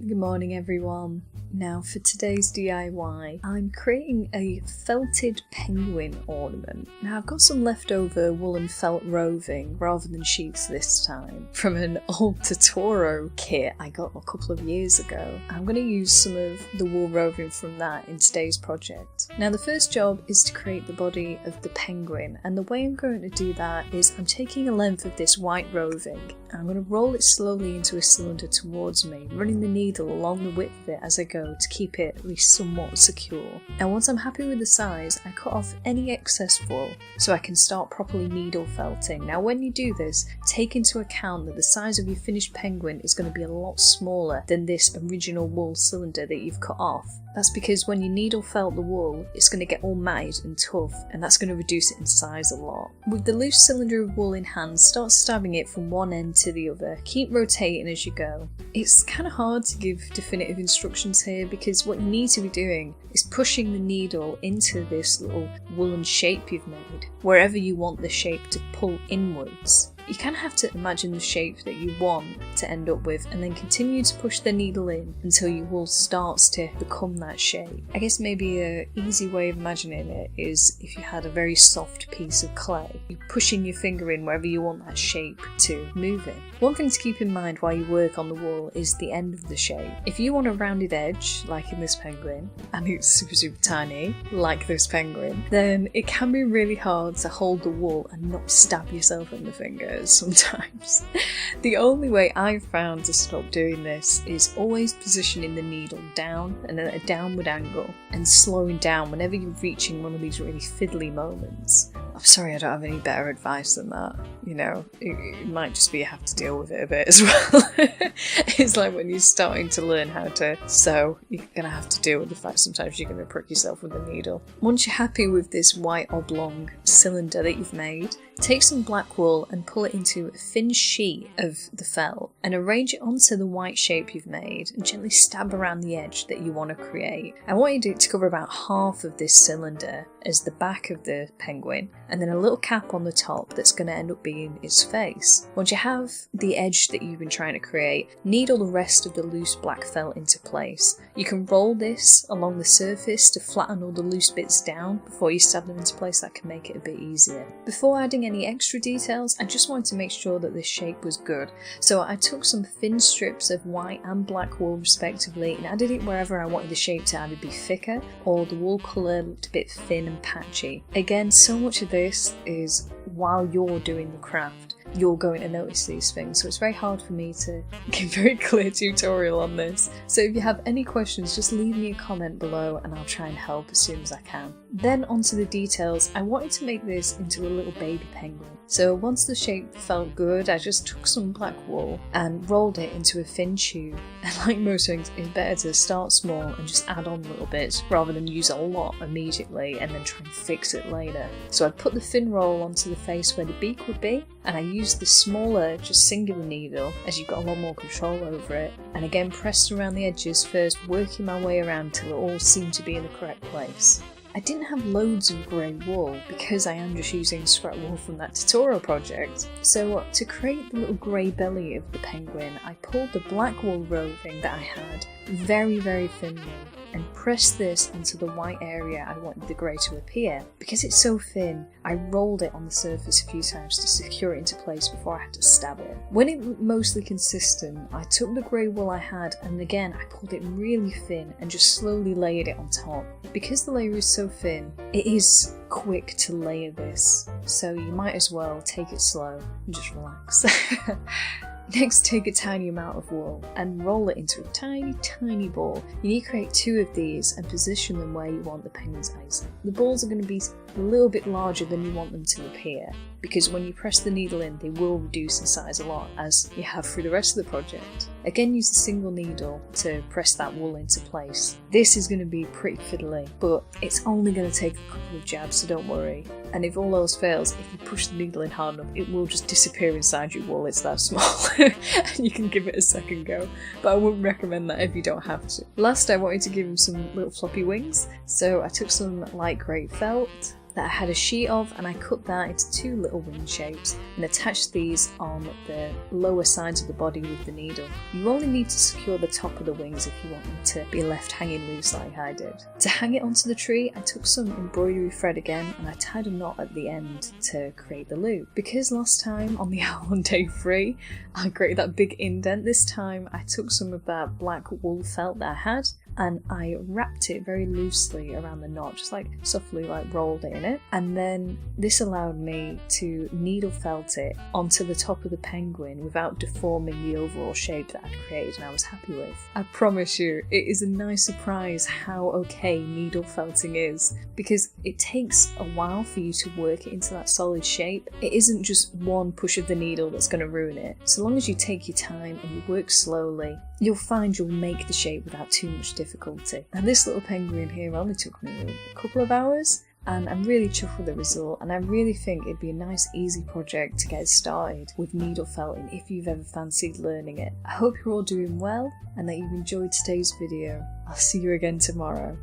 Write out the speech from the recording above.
Good morning everyone. Now for today's DIY, I'm creating a felted penguin ornament. Now I've got some leftover woolen felt roving rather than sheets this time from an old Totoro kit I got a couple of years ago. I'm going to use some of the wool roving from that in today's project. Now the first job is to create the body of the penguin, and the way I'm going to do that is I'm taking a length of this white roving and I'm going to roll it slowly into a cylinder towards me, running the needle along the width of it as I go to keep it at least somewhat secure. And once I'm happy with the size, I cut off any excess wool so I can start properly needle felting. Now when you do this, take into account that the size of your finished penguin is going to be a lot smaller than this original wool cylinder that you've cut off. That's because when you needle felt the wool, it's going to get all matted and tough, and that's going to reduce it in size a lot. With the loose cylinder of wool in hand, start stabbing it from one end to the other. Keep rotating as you go. It's kind of hard to give definitive instructions here because what you need to be doing is pushing the needle into this little woolen shape you've made, wherever you want the shape to pull inwards. You kind of have to imagine the shape that you want to end up with and then continue to push the needle in until your wool starts to become that shape. I guess maybe an easy way of imagining it is if you had a very soft piece of clay, you're pushing your finger in wherever you want that shape to move in. One thing to keep in mind while you work on the wool is the end of the shape. If you want a rounded edge, like in this penguin, and it's super tiny, like this penguin, then it can be really hard to hold the wool and not stab yourself in the fingers sometimes. The only way I've found to stop doing this is always positioning the needle down and at a downward angle and slowing down whenever you're reaching one of these really fiddly moments. I'm sorry I don't have any better advice than that. You know, it might just be you have to deal with it a bit as well. It's like when you're starting to learn how to sew, you're going to have to deal with the fact sometimes you're going to prick yourself with a needle. Once you're happy with this white oblong cylinder that you've made, take some black wool and pull it into a thin sheet of the felt and arrange it onto the white shape you've made and gently stab around the edge that you want to create. I want you to cover about half of this cylinder as the back of the penguin and then a little cap on the top that's going to end up being its face. Once you have the edge that you've been trying to create, needle the rest of the loose black felt into place. You can roll this along the surface to flatten all the loose bits down before you stab them into place. That can make it a bit easier. Before adding any extra details, I just wanted to make sure that the shape was good. So I took some thin strips of white and black wool respectively and added it wherever I wanted the shape to either be thicker or the wool colour looked a bit thin and patchy. Again, so much of this is while you're doing the craft, you're going to notice these things, so it's very hard for me to give a very clear tutorial on this. So if you have any questions, just leave me a comment below and I'll try and help as soon as I can. Then onto the details. I wanted to make this into a little baby penguin. So once the shape felt good, I just took some black wool and rolled it into a thin tube. And like most things, it's better to start small and just add on little bits rather than use a lot immediately and then try and fix it later. So I put the thin roll onto the face where the beak would be, and I used the smaller, just singular needle as you've got a lot more control over it, and again pressed around the edges first, working my way around till it all seemed to be in the correct place. I didn't have loads of grey wool because I am just using scrap wool from that tutorial project. So to create the little grey belly of the penguin, I pulled the black wool roving that I had very thinly and pressed this onto the white area I wanted the grey to appear. Because it's so thin, I rolled it on the surface a few times to secure it into place before I had to stab it. When it looked mostly consistent, I took the grey wool I had and again I pulled it really thin and just slowly layered it on top. Because the layer is so thin, it is quick to layer this, so you might as well take it slow and just relax. Next, take a tiny amount of wool and roll it into a tiny ball. You need to create 2 of these and position them where you want the penguin's eyes. The balls are going to be a little bit larger than you want them to appear, because when you press the needle in, they will reduce in size a lot, as you have through the rest of the project. Again, use the single needle to press that wool into place. This is going to be pretty fiddly, but it's only going to take a couple of jabs, so don't worry. And if all else fails, if you push the needle in hard enough, it will just disappear inside your wool. It's that small. And you can give it a second go, but I wouldn't recommend that if you don't have to. Last, I wanted to give him some little floppy wings, so I took some light grey felt that I had a sheet of, and I cut that into 2 little wing shapes and attached these on the lower sides of the body with the needle. You only need to secure the top of the wings if you want them to be left hanging loose like I did. To hang it onto the tree, I took some embroidery thread again and I tied a knot at the end to create the loop. Because last time on the hour on day 3 I created that big indent, this time I took some of that black wool felt that I had and I wrapped it very loosely around the knot, just like softly like rolled it in it. And then this allowed me to needle felt it onto the top of the penguin without deforming the overall shape that I'd created and I was happy with. I promise you, it is a nice surprise how okay needle felting is, because it takes a while for you to work it into that solid shape. It isn't just one push of the needle that's going to ruin it. So long as you take your time and you work slowly, you'll find you'll make the shape without too much difficulty. And this little penguin here only took me a couple of hours, and I'm really chuffed with the result, and I really think it'd be a nice easy project to get started with needle felting if you've ever fancied learning it. I hope you're all doing well and that you've enjoyed today's video. I'll see you again tomorrow.